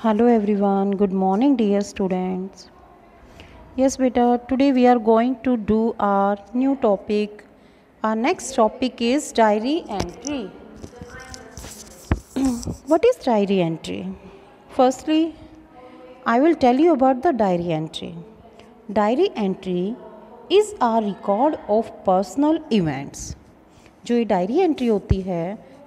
Hello everyone, good morning dear students. Yes beta, today we are going to do our new topic. Our next topic is diary entry. What is diary entry? Firstly, I will tell you about the diary entry. Diary entry is a record of personal events. जो ये diary entry होती है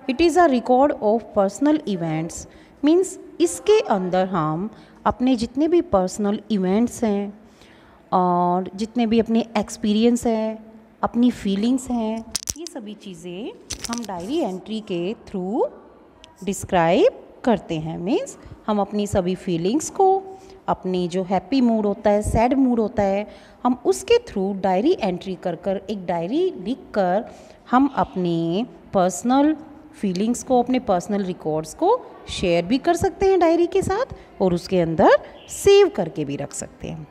it is a record of personal events means इसके अंदर हम अपने जितने भी पर्सनल इवेंट्स हैं और जितने भी अपने एक्सपीरियंस हैं अपनी फीलिंग्स हैं ये सभी चीज़ें हम डायरी एंट्री के थ्रू डिस्क्राइब करते हैं। मीन्स हम अपनी सभी फीलिंग्स को अपनी जो हैप्पी मूड होता है सैड मूड होता है हम उसके थ्रू डायरी एंट्री कर कर एक डायरी लिख कर हम अपने पर्सनल फीलिंग्स को अपने पर्सनल रिकॉर्ड्स को शेयर भी कर सकते हैं डायरी के साथ और उसके अंदर सेव करके भी रख सकते हैं।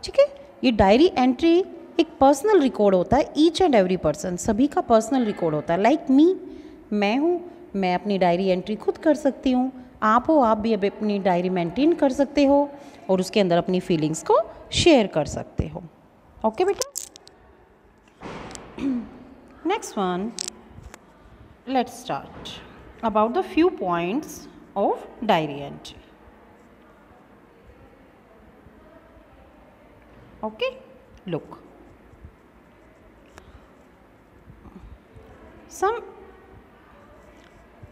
ठीक है, ये डायरी एंट्री एक पर्सनल रिकॉर्ड होता है। ईच एंड एवरी पर्सन सभी का पर्सनल रिकॉर्ड होता है। लाइक मी, मैं हूँ, मैं अपनी डायरी एंट्री खुद कर सकती हूँ। आप हो, आप भी अब अपनी डायरी मेंटेन कर सकते हो और उसके अंदर अपनी फीलिंग्स को शेयर कर सकते हो। ओके बेटा, next one, let's start about the few points of diary entry. Okay, look,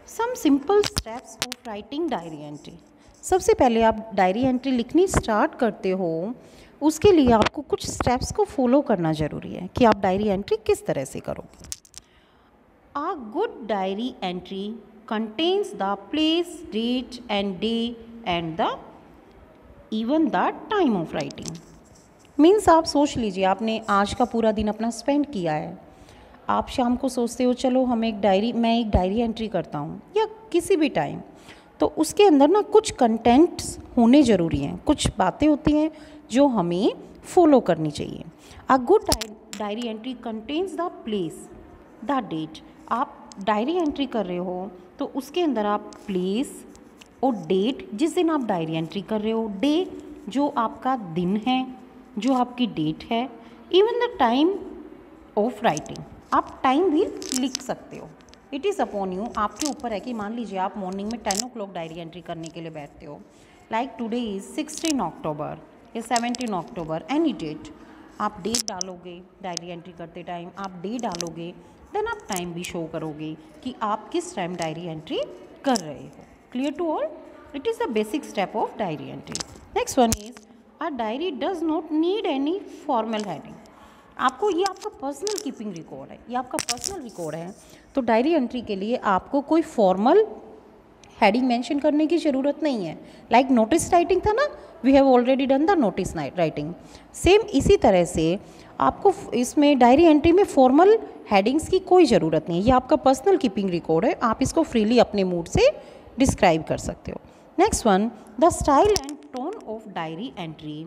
some simple steps of writing diary entry. सबसे पहले आप डायरी एंट्री लिखनी स्टार्ट करते हो उसके लिए आपको कुछ स्टेप्स को फॉलो करना ज़रूरी है कि आप डायरी एंट्री किस तरह से करोगे। A good diary entry contains the place, date and day and even the time of writing. Means आप सोच लीजिए आपने आज का पूरा दिन अपना स्पेंड किया है, आप शाम को सोचते हो चलो मैं एक डायरी एंट्री करता हूँ या किसी भी टाइम, तो उसके अंदर ना कुछ कंटेंट्स होने ज़रूरी हैं, कुछ बातें होती हैं जो हमें फॉलो करनी चाहिए। A good diary entry contains the place, the date. आप डायरी एंट्री कर रहे हो तो उसके अंदर आप प्लेस और डेट, जिस दिन आप डायरी एंट्री कर रहे हो, डे जो आपका दिन है, जो आपकी डेट है, even the time of writing, आप टाइम भी लिख सकते हो। इट इज़ अपॉन यू, आपके ऊपर है कि मान लीजिए आप मॉर्निंग में 10 o'clock डायरी एंट्री करने के लिए बैठते हो, लाइक टुडे इज़ 16 अक्टूबर या 17 अक्टूबर, एनी डेट आप डेट डालोगे डायरी एंट्री करते टाइम, आप डे डालोगे, देन आप टाइम भी शो करोगे कि आप किस टाइम डायरी एंट्री कर रहे हो। Clear to all? It is the basic step of diary entry. Next one is a diary does not need any formal heading. आपको ये आपका पर्सनल कीपिंग रिकॉर्ड है, ये आपका पर्सनल रिकॉर्ड है, तो डायरी एंट्री के लिए आपको कोई फॉर्मल हेडिंग मेंशन करने की ज़रूरत नहीं है। लाइक नोटिस राइटिंग था ना, we have already done the notice writing. Same इसी तरह से आपको इसमें डायरी एंट्री में फॉर्मल हेडिंग्स की कोई ज़रूरत नहीं है। ये आपका पर्सनल कीपिंग रिकॉर्ड है, आप इसको फ्रीली अपने मूड से डिस्क्राइब कर सकते हो। Next one, the style and tone of diary entry.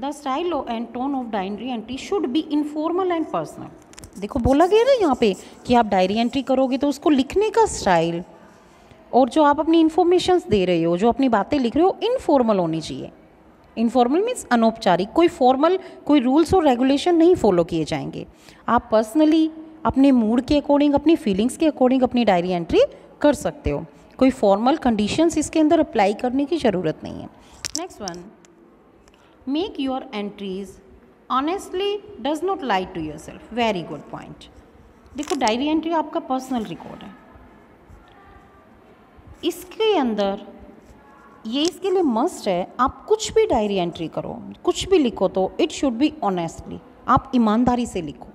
The style and tone of diary entry should be informal and personal. देखो बोला गया ना यहाँ पे कि आप डायरी एंट्री करोगे तो उसको लिखने का स्टाइल और जो आप अपनी इन्फॉर्मेशंस दे रहे हो, जो अपनी बातें लिख रहे हो, इनफॉर्मल होनी चाहिए। इनफॉर्मल मीन्स अनौपचारिक, कोई फॉर्मल कोई रूल्स और रेगुलेशन नहीं फॉलो किए जाएंगे। आप पर्सनली अपने मूड के अकॉर्डिंग, अपनी फीलिंग्स के अकॉर्डिंग अपनी डायरी एंट्री कर सकते हो। कोई फॉर्मल कंडीशंस इसके अंदर अप्लाई करने की ज़रूरत नहीं है। Next one, make your entries honestly, does not lie to yourself. Very good point. देखो डायरी एंट्री आपका पर्सनल रिकॉर्ड है, इसके अंदर ये इसके लिए मस्ट है, आप कुछ भी डायरी एंट्री करो, कुछ भी लिखो तो इट शुड बी ऑनेस्टली, आप ईमानदारी से लिखो।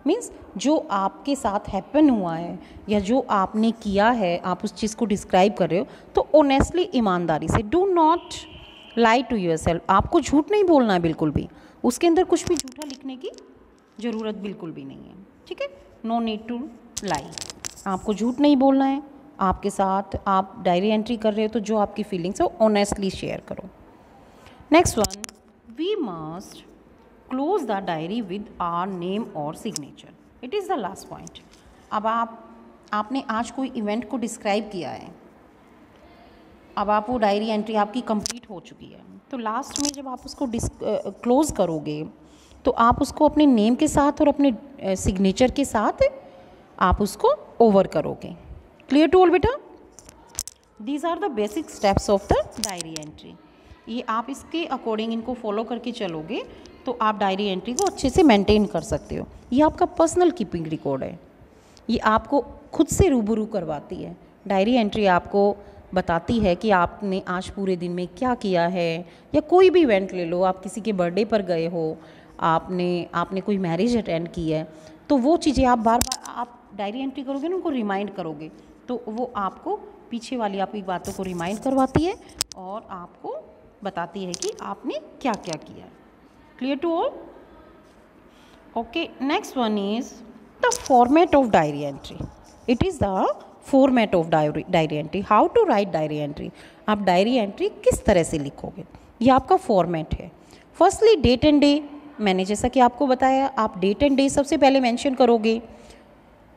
मीन्स जो आपके साथ हैपन हुआ है या जो आपने किया है, आप उस चीज़ को डिस्क्राइब कर रहे हो तो ऑनेस्टली, ईमानदारी से। Do not lie to yourself, आपको झूठ नहीं बोलना है बिल्कुल भी, उसके अंदर कुछ भी झूठा लिखने की ज़रूरत बिल्कुल भी नहीं है। ठीक है, नो नीड टू लाई, आपको झूठ नहीं बोलना है। आपके साथ आप डायरी एंट्री कर रहे हो तो जो आपकी फीलिंग्स है वो ऑनेस्टली शेयर करो। Next one, we must close the diary with our name और signature. It is the last point. अब आपने आज कोई इवेंट को डिस्क्राइब किया है, अब आप वो डायरी एंट्री आपकी कंप्लीट हो चुकी है, तो लास्ट में जब आप उसको क्लोज़ करोगे तो आप उसको अपने नेम के साथ और अपने सिग्नेचर के साथ आप उसको ओवर करोगे। क्लियर टू ऑल बेटा? These are the basic steps of the diary entry. ये आप इसके अकॉर्डिंग इनको फॉलो करके चलोगे तो आप डायरी एंट्री को अच्छे से मेंटेन कर सकते हो। ये आपका पर्सनल कीपिंग रिकॉर्ड है, ये आपको खुद से रूबरू करवाती है। डायरी एंट्री आपको बताती है कि आपने आज पूरे दिन में क्या किया है, या कोई भी इवेंट ले लो, आप किसी के बर्थडे पर गए हो, आपने कोई मैरिज अटेंड की है, तो वो चीज़ें आप बार बार आप डायरी एंट्री करोगे ना, उनको रिमाइंड करोगे तो वो आपको पीछे वाली आपकी बातों को रिमाइंड करवाती है और आपको बताती है कि आपने क्या क्या किया है। Clear to all? Okay, next one is the format of diary entry. It is the format of diary entry. How to write diary entry? आप डायरी एंट्री किस तरह से लिखोगे, ये आपका फॉर्मेट है। फर्स्टली डेट एंड डे, मैंने जैसा कि आपको बताया, आप डेट एंड डे सबसे पहले मेंशन करोगे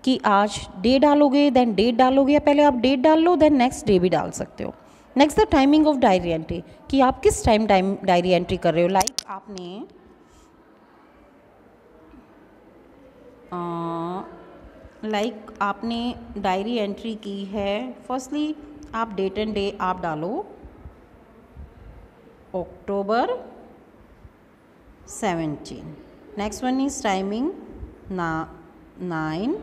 कि आज डे डालोगे, देन डेट डालोगे, या पहले आप डेट डाल लो देन नेक्स्ट डे भी डाल सकते हो। Next the timing of diary entry, कि आप किस टाइम डायरी एंट्री कर रहे हो। लाइक आपने डायरी एंट्री की है, फर्स्टली आप डेट एंड डे आप डालो October 17। Next one is timing 9,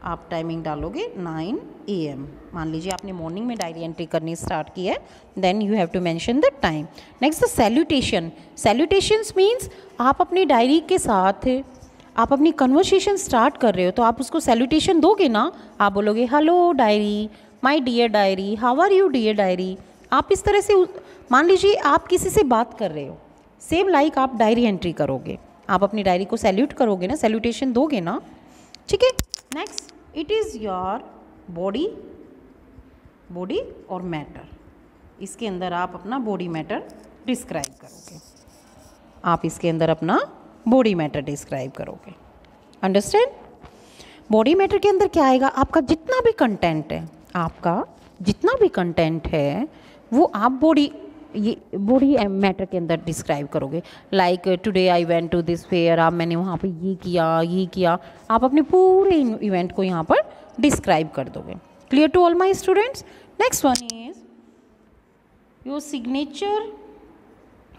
आप टाइमिंग डालोगे 9 AM। मान लीजिए आपने मॉर्निंग में डायरी एंट्री करनी स्टार्ट की है, then you have to mention the time. Next the salutation. Salutations means आप अपनी डायरी के साथ आप अपनी कन्वर्सेशन स्टार्ट कर रहे हो तो आप उसको सैल्यूटेशन दोगे ना, आप बोलोगे hello diary, my dear diary, how are you dear diary. आप इस तरह से मान लीजिए आप किसी से बात कर रहे हो, सेम लाइक आप डायरी एंट्री करोगे, आप अपनी डायरी को सैल्यूट करोगे ना, सैल्यूटेशन दोगे ना, ठीक है। Next, it is your body और मैटर। इसके अंदर आप अपना बॉडी मैटर डिस्क्राइब करोगे, आप इसके अंदर अपना बॉडी मैटर डिस्क्राइब करोगे। अंडरस्टैंड? बॉडी मैटर के अंदर क्या आएगा, आपका जितना भी कंटेंट है, आपका जितना भी कंटेंट है वो आप बॉडी मैटर के अंदर डिस्क्राइब करोगे। Like today I went to this fair, आप मैंने वहाँ पे ये किया, आप अपने पूरे इवेंट को यहाँ पर डिस्क्राइब कर दोगे। Clear to all my students? Next one is your signature.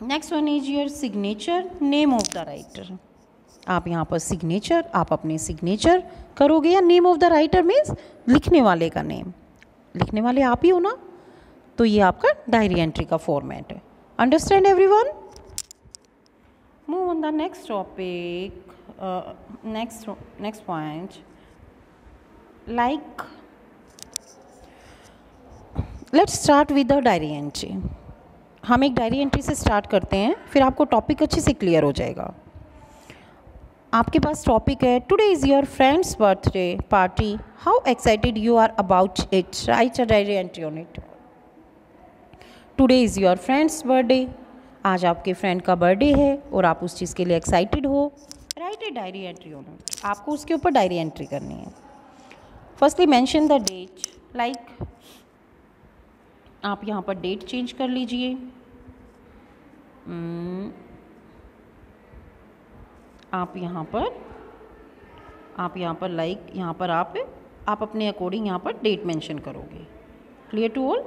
Next one is your signature, name of the writer. आप यहाँ पर सिग्नेचर, आप अपने सिग्नेचर करोगे, या name of the writer means लिखने वाले का नेम, लिखने वाले आप ही हो ना, तो ये आपका डायरी एंट्री का फॉर्मेट है। Understand everyone? Move on the next topic, next point, like let's start with the diary entry. हम एक डायरी एंट्री से स्टार्ट करते हैं, फिर आपको टॉपिक अच्छे से क्लियर हो जाएगा। आपके पास टॉपिक है today is your friend's birthday party, how excited you are about it, write a diary entry on it. Today is your friend's birthday, आज आपके फ्रेंड का बर्थडे है और आप उस चीज़ के लिए एक्साइटेड हो, write a diary entry on it. आपको उसके ऊपर डायरी एंट्री करनी है। Firstly mention the date, like आप यहाँ पर डेट चेंज कर लीजिए। आप यहाँ पर लाइक यहाँ पर आप अपने अकॉर्डिंग यहाँ पर डेट मेंशन करोगे। Clear to all?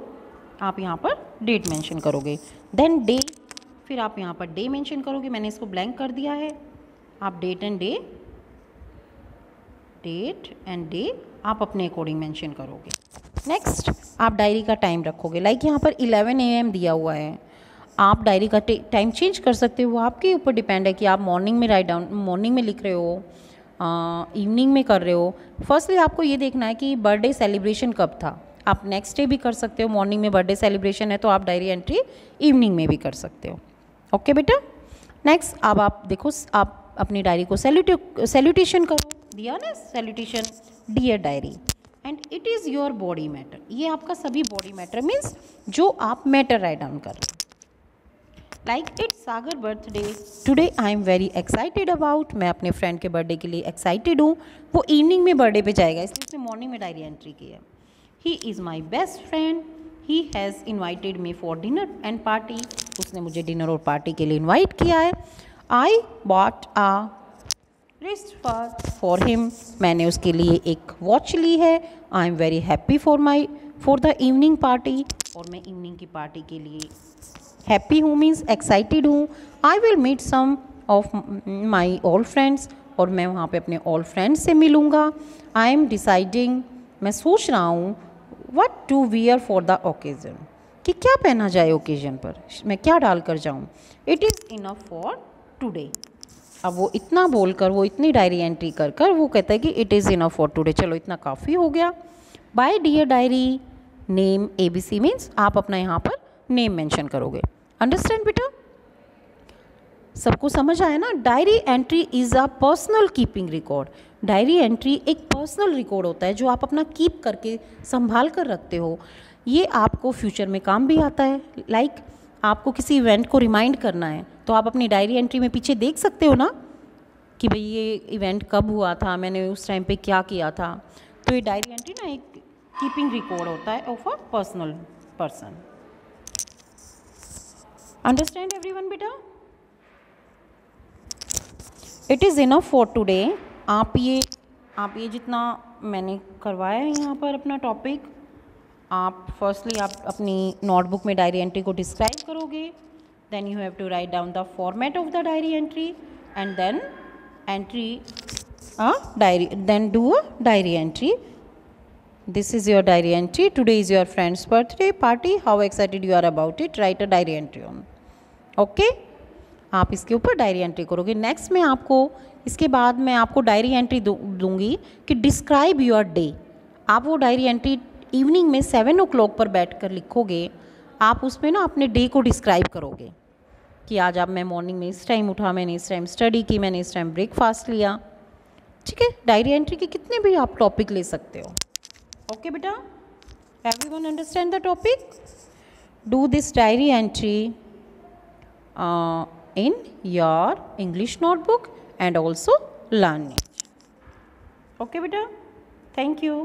आप यहाँ पर डेट मेंशन करोगे, देन डे, फिर आप यहाँ पर डे मेंशन करोगे। मैंने इसको ब्लैंक कर दिया है। आप डेट एंड डे आप अपने अकॉर्डिंग मेंशन करोगे। नेक्स्ट, आप डायरी का टाइम रखोगे, लाइक यहाँ पर 11 AM दिया हुआ है। आप डायरी का टाइम चेंज कर सकते हो, वो आपके ऊपर डिपेंड है कि आप मॉर्निंग में लिख रहे हो, इवनिंग में कर रहे हो। फर्स्टली आपको ये देखना है कि बर्थडे सेलिब्रेशन कब था। आप नेक्स्ट डे भी कर सकते हो, मॉर्निंग में बर्थडे सेलिब्रेशन है तो आप डायरी एंट्री इवनिंग में भी कर सकते हो। ओके बेटा? नेक्स्ट, अब आप देखो, आप अपनी डायरी को सैल्यूटेशन करो, दिया ना salutation, dear diary, and it is your body matter. ये आपका सभी बॉडी मैटर मीन्स जो आप मैटर राइट डाउन कर रहे हो। Like it's Sagar birthday, today I am very excited about, मैं अपने फ्रेंड के बर्थडे के लिए एक्साइटेड हूँ। वो इवनिंग में बर्थडे पे जाएगा, इसलिए उसने मॉर्निंग में डायरी एंट्री की है। He is my best friend, he has invited me for dinner and party, उसने मुझे डिनर और पार्टी के लिए इन्वाइट किया है। I bought a wrist for him, मैंने उसके लिए एक वॉच ली है। I am very happy for the evening party, और मैं इवनिंग की पार्टी के लिए हैप्पी हूँ, मीन्स एक्साइटेड हूँ। I will meet some of my old friends, और मैं वहाँ पे अपने ओल्ड फ्रेंड्स से मिलूँगा। आई एम डिसाइडिंग, मैं सोच रहा हूँ what to wear for the occasion, कि क्या पहना जाए ओकेज़न पर, मैं क्या डाल कर जाऊँ। It is enough for today. अब वो इतना बोलकर, वो इतनी डायरी एंट्री कर कर वो कहता है कि it is enough for today, चलो इतना काफ़ी हो गया। Bye dear diary name ABC, means आप अपना यहाँ पर नेम मेंशन करोगे। अंडरस्टैंड बेटा, सबको समझ आया ना। Diary entry is a personal keeping record. Diary entry एक पर्सनल रिकॉर्ड होता है जो आप अपना कीप करके संभाल कर रखते हो। ये आपको फ्यूचर में काम भी आता है। लाइक आपको किसी इवेंट को रिमाइंड करना है तो आप अपनी डायरी एंट्री में पीछे देख सकते हो ना कि भाई ये इवेंट कब हुआ था, मैंने उस टाइम पे क्या किया था। तो ये डायरी एंट्री ना एक कीपिंग रिकॉर्ड होता है of a personal person. Understand everyone बेटा। It is enough for today. आप ये जितना मैंने करवाया है यहाँ पर अपना टॉपिक, आप फर्स्टली आप अपनी नोटबुक में डायरी एंट्री को डिस्क्राइब करोगे। Then you have to write down the format of the diary entry and then do a diary entry. This is your diary entry. Today is your friend's birthday party. How excited you are about it. Write a diary entry on. Okay? आप इसके ऊपर diary entry करोगे। Next में आपको इसके बाद मैं आपको डायरी एंट्री दूंगी कि डिस्क्राइब योर डे। आप वो डायरी एंट्री इवनिंग में 7 o'clock पर बैठकर लिखोगे। आप उसमें ना अपने डे को डिस्क्राइब करोगे कि आज आप मैं मॉर्निंग में इस टाइम उठा, मैंने इस टाइम स्टडी की, मैंने इस टाइम ब्रेकफास्ट लिया। ठीक है, डायरी एंट्री के कितने भी आप टॉपिक ले सकते हो। Okay beta, everyone understand the topic? Do this diary entry in your English notebook and also learn it. Okay beta, thank you.